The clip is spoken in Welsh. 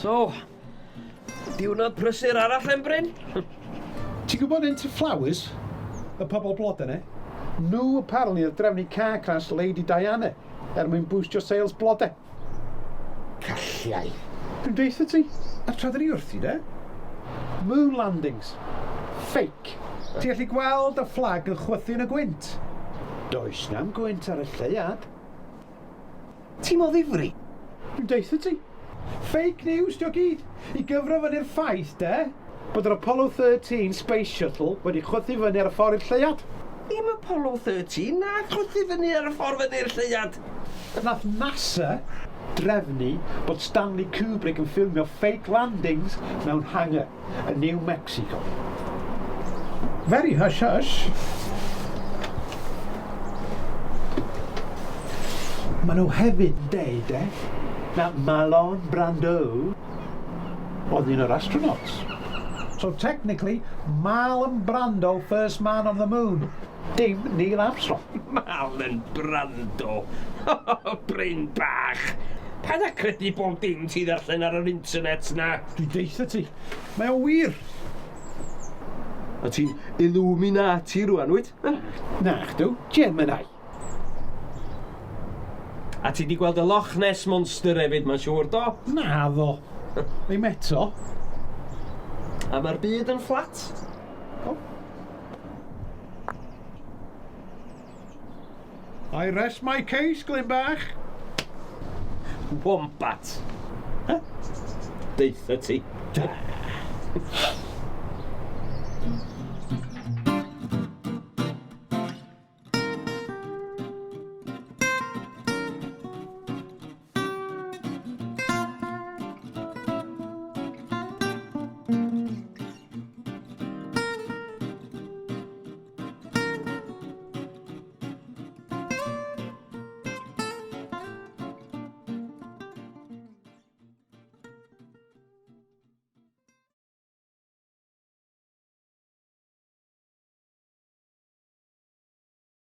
So, diwrnod prysur arall yn Bryn? Ti'n gwybod Into Flowers? Y pobl blod yna? Nhw apparently oedd drefnu car crash Lady Diana mwyn boostio sales blodau. Calliau. Dwi'n deitha ti? A tra dyn ni wrthi de? Moon landings. Fake. Ti'n gallu gweld y fflag yn chwythu yn y gwynt? Does na'm gwynt ar y lleiad. Ti'n modd ddifri? Dwi'n deitha ti? Fake news, dio gyd. I gyfro fyny'r ffaith, de, bod yr Apollo 13 Space Shuttle wedi chwythu fyny ar y ffordd i'r lleiad. Dim Apollo 13 na chwythu fyny ar y ffordd fyny'r lleiad. Nath NASA drefnu bod Stanley Kubrick yn ffilmio fake landings mewn hangar yn New Mexico. Very hush-hush. Maen nhw hefyd deud, na Marlon Brando oedd un o'r astronauts. So technically, Marlon Brando, first man on the moon. Dim Neil Armstrong. Marlon Brando. Bryn bach. Pa da credu bod dim ti ddarllen ar yr internet na? Dwi'n deitha ti. Mae o wir. A ti'n Illuminati rwan, wyt? Na, chdw, Gemini. A ti di gweld y Loch Ness Monster hefyd, mae'n siŵr do? Na ddo. Ddim eto. A mae'r byd yn fflat? Oh. I rest my case, Glymbach. Wombat. Huh? Deitha ti.